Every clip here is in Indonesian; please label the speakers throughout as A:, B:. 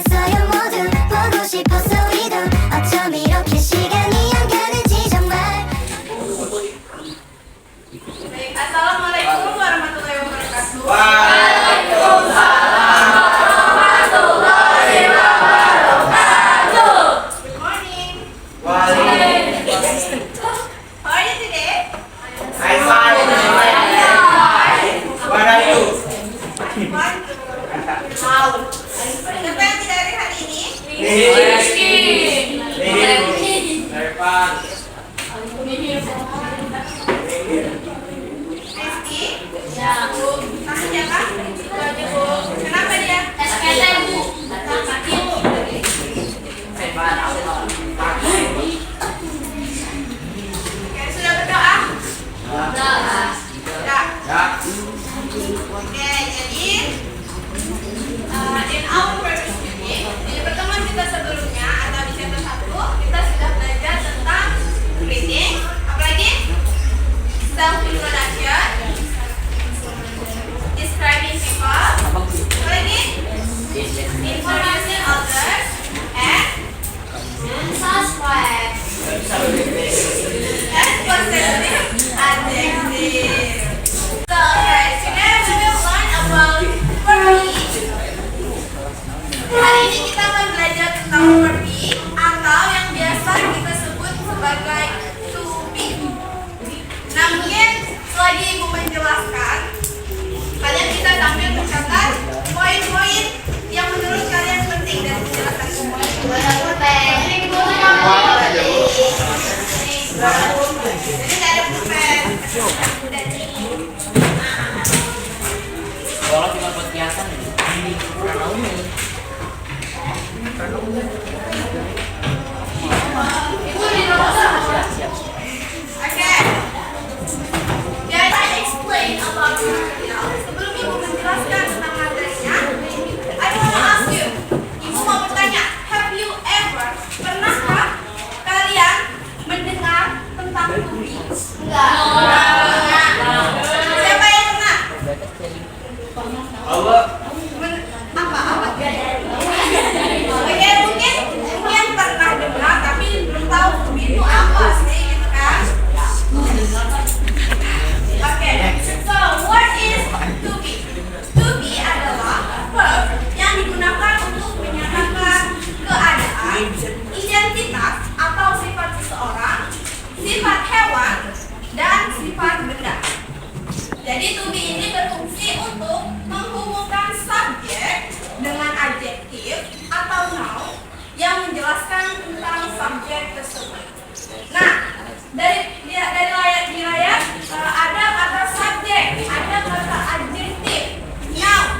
A: 모르겠어요 모두 보고 싶었어 우리도 어쩜 이렇게 시간이 안 가는지 정말.
B: Baik, assalamualaikum warahmatullahi wabarakatuh. Good morning. How are you today?
C: I'm fine. What are you?
B: Siapa yang tidak hadir hari ini?
C: Rizky. Irfan.
B: Rizky. Kamu siapa? Kenapa dia? Oke, sudah berdoa? Sudah.
C: Ya.
B: Oke, jadi in our previous meeting, di pertemuan kita sebelumnya atau di chapter 1, kita sudah belajar tentang greeting, apalagi self introduction, describing people, apalagi introducing others, and suspect, and possessive adjective. So, okay, today we will learn about verb. Hari ini kita akan belajar tentang verb atau yang biasa kita sebut sebagai to be. Nah, mungkin selagi ibu menjelaskan, kalian bisa sambil mencatat poin-poin yang menurut kalian penting dan menjelaskan semua. Jadi tidak ada pulpen.
C: Sekolah cuma buat kiasan ya.
B: Oke. Jadi I explain about material. Sebelum ibu menjelaskan tentang materinya, I want to ask you. Ibu mau bertanya, have you ever, pernahkah kalian mendengar tentang tubi? Enggak. Siapa yang pernah?
C: Allah.
B: Apa? Oke, mungkin yang pernah dengar tapi belum tahu tubi itu apa sih, gitu kan? Oke, so what is to be? To be adalah verb yang digunakan untuk menyatakan keadaan, identitas atau sifat seseorang, sifat hewan, dan sifat benda. Jadi to be ini berfungsi untuk menghubungkan subjek dengan adjektif atau noun yang menjelaskan tentang subjek tersebut. Nah, dari layar ada kata subjek, ada kata adjektif, noun.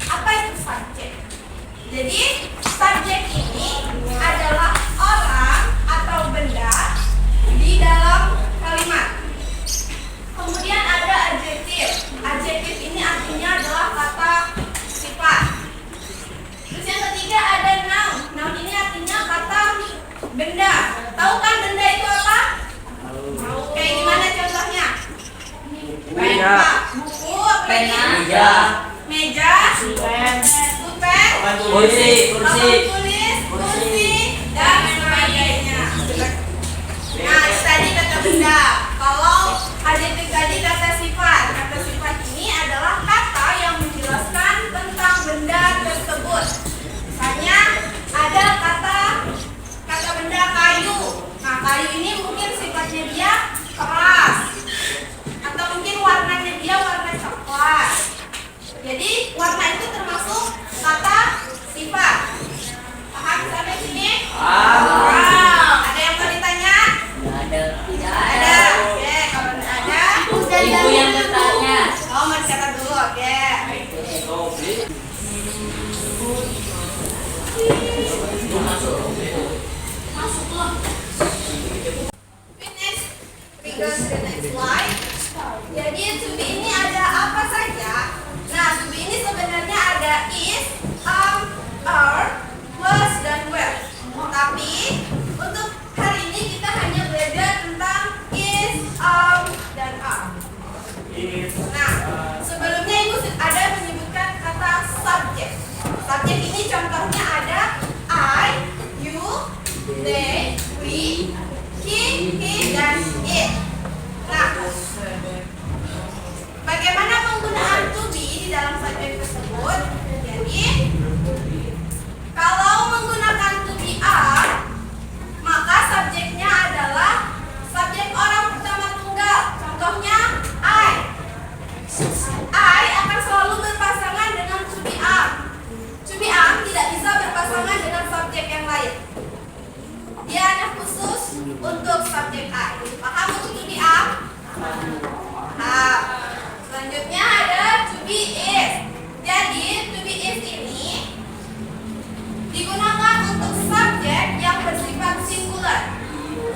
B: Apa itu subjek? Jadi subjek ini adalah orang atau benda di dalam kalimat. Kemudian ada adjektif. Adjektif ini artinya adalah kata sifat. Terus yang ketiga ada noun. Noun ini artinya kata benda. Tahu kan benda itu apa? Kayak gimana contohnya?
C: Meja.
B: Buku, apa lagi? Meja. Pulpen.
C: Kursi.
B: Papan tulis, kursi, dan sebagainya. Nah, itu tadi kata benda. Kalau adjektif tadi kata sifat. Kata sifat ini adalah kata yang menjelaskan tentang benda tersebut. Misalnya ada kata benda kayu. Nah, kayu ini mungkin sifatnya dia keras, atau mungkin warnanya dia warna coklat. Jadi warna itu termasuk kata sifat. Paham sampai sini? Wow. Ada yang mau ditanya? Ada. Oke, kalau ada,
D: Ibu yang bertanya.
B: oh mau dicatat dulu. Oke. Finish. We go to the next slide. Jadi to be ini ada apa saja? Nah, to be ini sebenarnya subjek tersebut. Jadi, kalau menggunakan to be are, maka subjeknya adalah subjek orang pertama tunggal. Contohnya I. I akan selalu berpasangan dengan to be are. To be are tidak bisa berpasangan dengan subjek yang lain. Dia hanya khusus untuk subjek I. Paham untuk to be are? Paham. Selanjutnya ada to be is. Jadi to be is ini digunakan untuk subjek yang bersifat singular,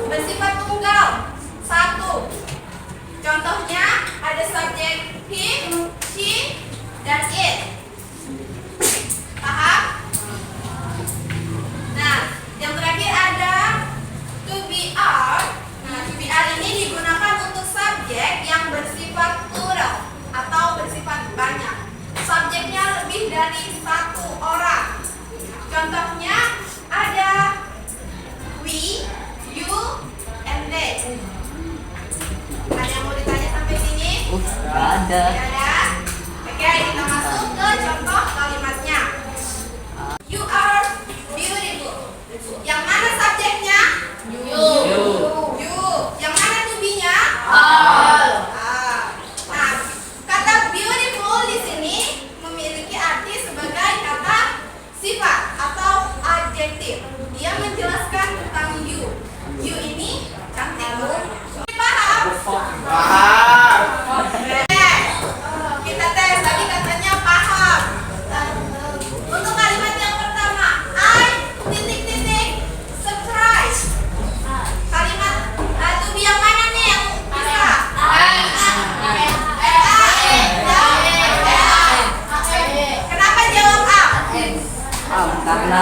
B: bersifat tunggal, satu. Contohnya ada subjek he, she, dan it. Paham? Nah, yang terakhir ada to be are. Nah, to be are ini digunakan untuk subjek yang bersifat plural atau bersifat banyak. Subjeknya lebih dari satu orang. Contohnya ada we, you, and they. Ada yang mau ditanya sampai sini?
C: Nggak ada.
B: Tidak ada? Oke, kita masuk ke contoh kalimatnya. You are beautiful. Yang mana subjeknya? You. You. Yang mana to be-nya?
C: Are.
B: Nah, kata beautiful di sini memiliki arti sebagai kata sifat atau adjektif. Dia menjelaskan tentang you. You ini cantik. Paham? Kita tes, tadi katanya paham. Untuk kalimat yang pertama, I titik-titik surprise. Kalimat to be yang mana nih yang bisa? Kenapa jawab A?
C: Karena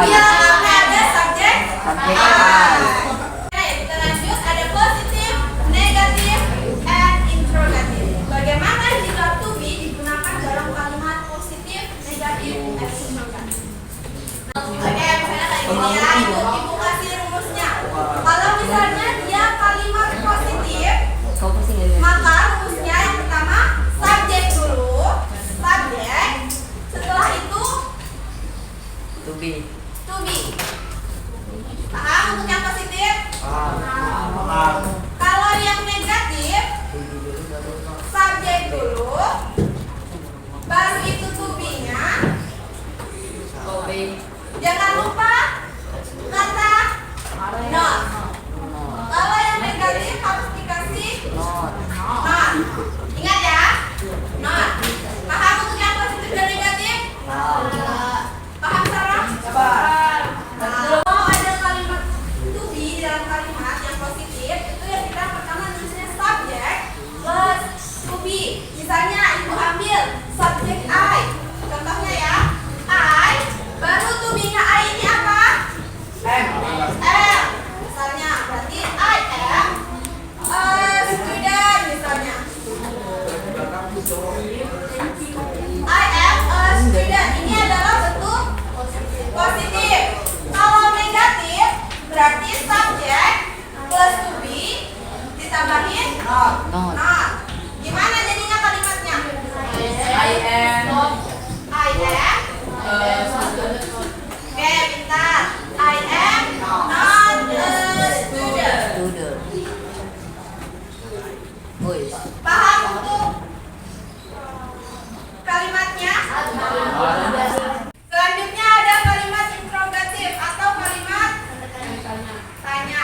B: Iya,
C: I.
B: karena ada subjek
C: Subjek
B: I.
C: I.
B: Oke, kita lanjut. Ada positif, negatif, and interrogatif. Bagaimana jika to be digunakan dalam kalimat positif, negatif, and interrogatif? Oke, misalnya kayak gini ya, ibu kasih rumusnya. Kalau misalnya dia kalimat positif,
C: Kau pasti nggak ngerti.
B: maka rumusnya yang pertama subjek dulu, subjek. Setelah itu
C: To be.
B: to be. Paham untuk yang positif? Kalau yang negatif, subjek dulu, baru itu to be-nya.
C: To be.
B: Jangan lupa kata not. Kalau yang negatif harus dikasih
C: Not.
B: not. Ingat ya, not. Paham untuk yang positif dan negatif? Paham Sarah? Nah, kalau ada kalimat to be dalam kalimat yang positif, itu yang kita pertama nulisnya subjek plus to be. Misalnya ibu ambil subjek I. Contohnya ya, I, baru to be-nya I ini apa? M. Misalnya, berarti I am a student misalnya. I am a student. Ini adalah bentuk positif. Kalau negatif berarti subjek plus to be ditambahin
C: Not.
B: Gimana jadinya kalimatnya?
C: I am.
B: I am. Oke, pintar. I am not a student.
C: Student. Woi.
B: Paham untuk kalimatnya? Selanjutnya ada kalimat interrogatif atau kalimat tanya.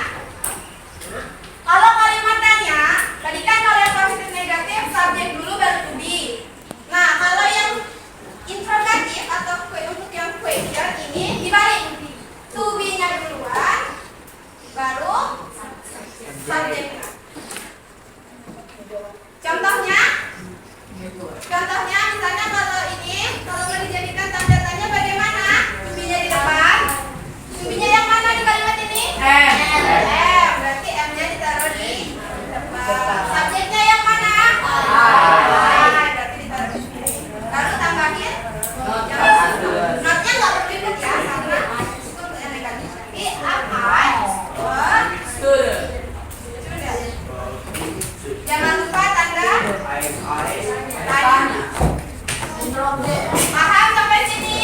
B: Kalau kalimat tanya, tadi kan kalian Paham sampai sini?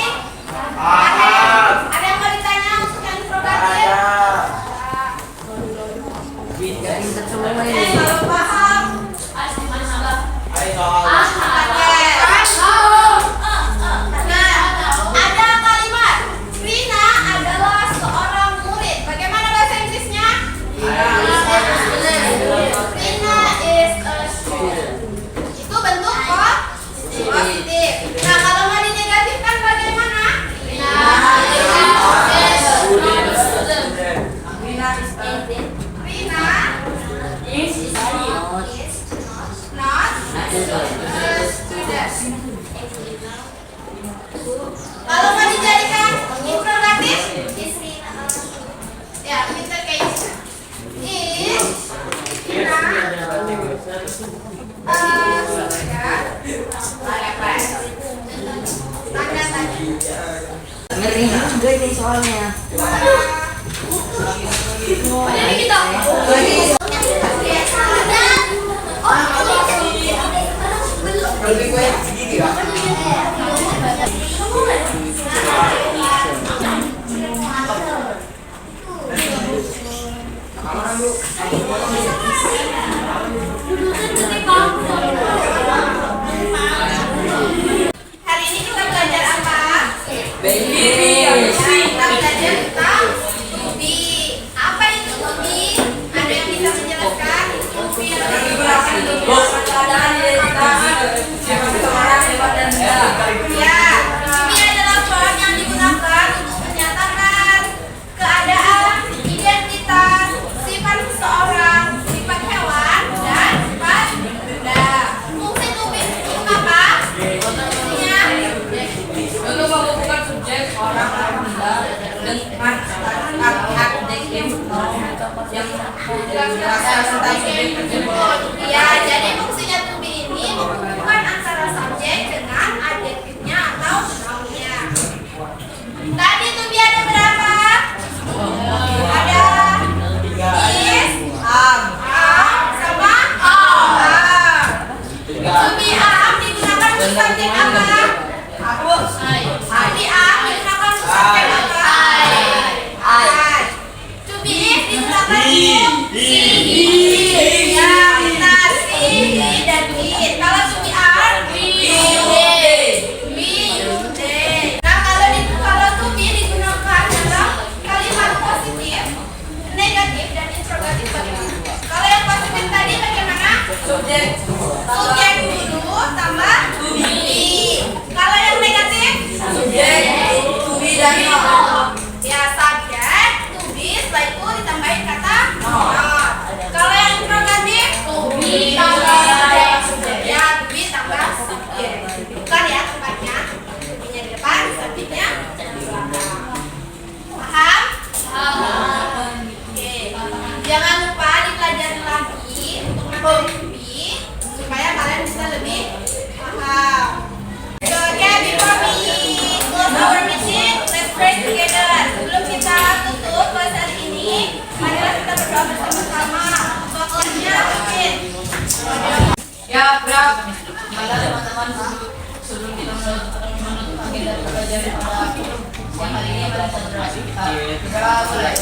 E: Paham.
B: Ada yang mau ditanya untuk yang interrogatif? Kalau paham, nah, ada kalimat Rina adalah seorang murid. Bagaimana bahasa Inggrisnya? Rina is a student. Itu bentuk positif. Nah, kalau mau dinegatifkan bagaimana? Rina is not a student. Kalau mau dijadikan interrogatif, ya kita kayak is Rina tanda tadi.
C: Ngeri juga ini soalnya.
B: Jadi kita hari ini kita belajar apa?
C: Baby.
B: Kita belajar tentang to be. Apa itu to be? Ada yang bisa menjelaskan? To be adalah ya, ini adalah verb yang digunakan untuk menyatakan keadaan, identitas, sifat seseorang, sifat hewan, dan sifat benda. Fungsi to be untuk apa? Fungsinya
C: Untuk menghubungkan subjek orang benda dengan adjektif yang dirasa tentang subjek tersebut.
B: ya, jadi fungsinya to be ini menghubungkan antara subjek dengan adjektifnya atau nounnya. Tadi to be ada berapa? Ada is, am, sama are. To be am digunakan untuk subjek apa? To be am digunakan untuk subjek apa? I. To be is digunakan untuk ya, benar, si, dan it. Kalau to be are, we, you, they. Nah, kalau to be digunakan dalam kalimat positif, negatif, dan interrogatif bagaimana? Kalau yang positif tadi bagaimana?
C: Subjek
B: Dulu tambah to be. Kalau yang negatif,
C: subjek to be dan not.
B: ya subjek to be setelah itu ditambahin kata not. Kalau yang interrogatif, to be tambah subjek. Ya, to be tambah subjek. Bukan ya tempatnya. To be-nya di depan, subjeknya di belakang. Paham? Oke. Jangan lupa dipelajari lagi untuk metode to be supaya kalian bisa lebih paham. So, okay, before we close our meeting, let's pray together. Sebelum kita tutup kelas hari ini, marilah kita berdoa bersama-sama. Pokoknya mungkin.
C: Ya, Bram. Mari teman-teman sebelum kita menutup agenda pelajaran pada siang hari ini pada konsentrasi kita. Kita mulai.